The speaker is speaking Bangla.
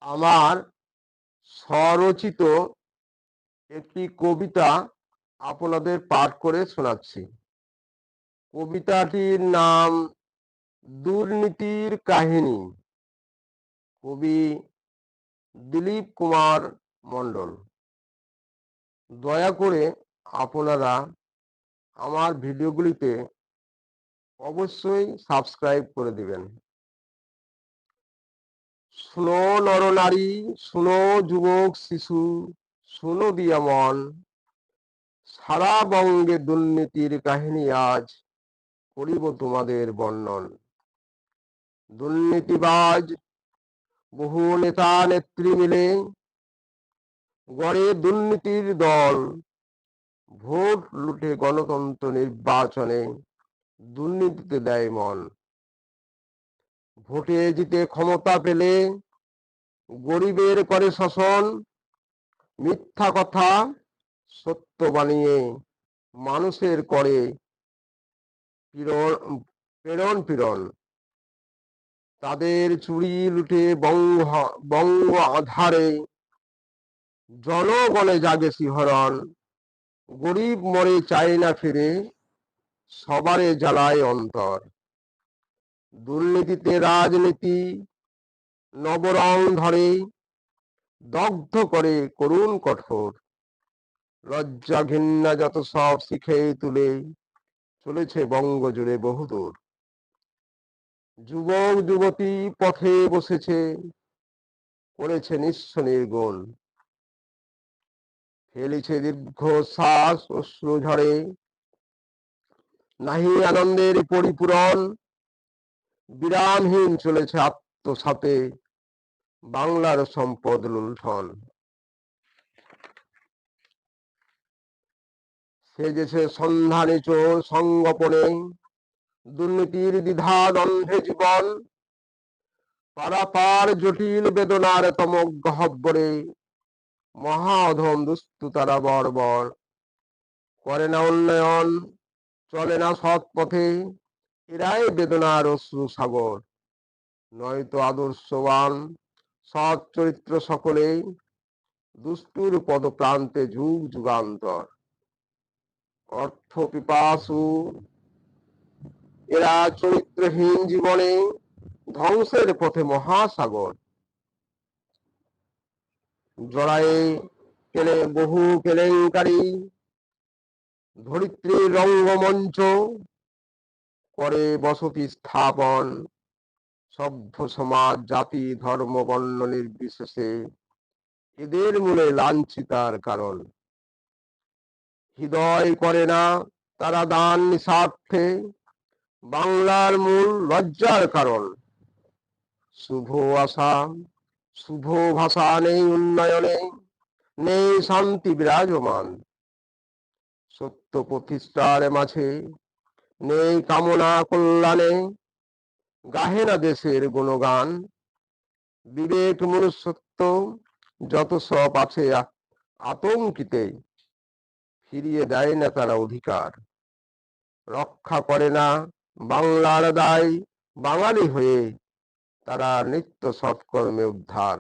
আমার স্বরচিত একটি কবিতা আপনাদের পাঠ করে শোনাচ্ছি। কবিতাটির নাম দুর্নীতির কাহিনী। কবি দিলীপ কুমার মণ্ডল। দয়া করে আপনারা আমার ভিডিওগুলিতে অবশ্যই সাবস্ক্রাইব করে দিবেন। শুনো নরনারী, শুনো যুবক শিশু, শুনো দিয়া মন, সারা বঙ্গে দুর্নীতির কাহিনী আজ করিব তোমাদের বর্ণন। দুর্নীতিবাজ বহু নেতা নেত্রী মিলে গড়ে দুর্নীতির দল, ভোট লুটে গণতন্ত্র নির্বাচনে দুর্নীতিতে দেয় মন। ভোটে জিতে ক্ষমতা পেলে গরিবের করে শোষণ, মিথ্যা কথা সত্য বানিয়ে মানুষের করে পীড়ন। তাদের চুরি লুটে বঙ্গ আধারে জনগণে জাগে শিহরণ। গরিব মরে চায় না ফিরে, সবারে জ্বালায় অন্তর। দুর্নীতিতে রাজনীতি নবরং ধরে, দগ্ধ করে করুণ কঠোর। লজ্জা ঘৃণা যত সব শিখে তুলে চলেছে বঙ্গ জুড়ে বহুদূর। যুবক যুবতী পথে বসেছে, করেছে নিঃস্ব নির্গুণ। ফেলেছে দীর্ঘশ্বাস অশ্রু ঝরে, নাহি আনন্দের পরিপূরণ। বিরামহীন চলেছে আত্মসাতে বাংলার সম্পদ লুণ্ঠন। সেজেছে সন্ধানী চোর সঙ্গোপনে, দুর্নীতির দ্বিধা দ্বন্দ্বে জীবন। পারাপার জটিল বেদনার তম গহ্বরে, মহা অধম দুস্তু তারা বর্বর। করে না উন্নয়ন, চলে না সৎ পথে, এরাই বেদনার অশ্রু সাগর। নয়তো আদর্শবান সৎ চরিত্র সকলে, দুষ্টুর পদপ্রান্তে যুগ যুগান্তর। অর্থ পিপাসু এরা চরিত্রহীন জীবনে, ধ্বংসের পথে মহাসাগর। জড়ায়ে বহু কেলেঙ্কারি, ধরিত্রীর রঙ্গমঞ্চ করে বসতি স্থাপন। সভ্য সমাজ জাতি ধর্ম বর্ণ নির্বিশেষে এদের মূলে লাঞ্ছিতার কারণ। হৃদয় করে না তারা দান নিঃস্বার্থে, বাংলার মূল লজ্জার কারণ। শুভ আশা শুভ ভাষা নেই উন্নয়নে, নেই শান্তি বিরাজমান। সত্য প্রতিষ্ঠার মাঝে নেই কামনা কল্যাণে, গাহে না দেশের গুণগান। বিবেক মনুষ্যত্ব যত সব আছে আতঙ্কিতে, ফিরিয়ে দেয় না তারা অধিকার। রক্ষা করে না বাংলার দায়, বাঙালি হয়ে তারা নিত্য সৎকর্মে উদ্ধার।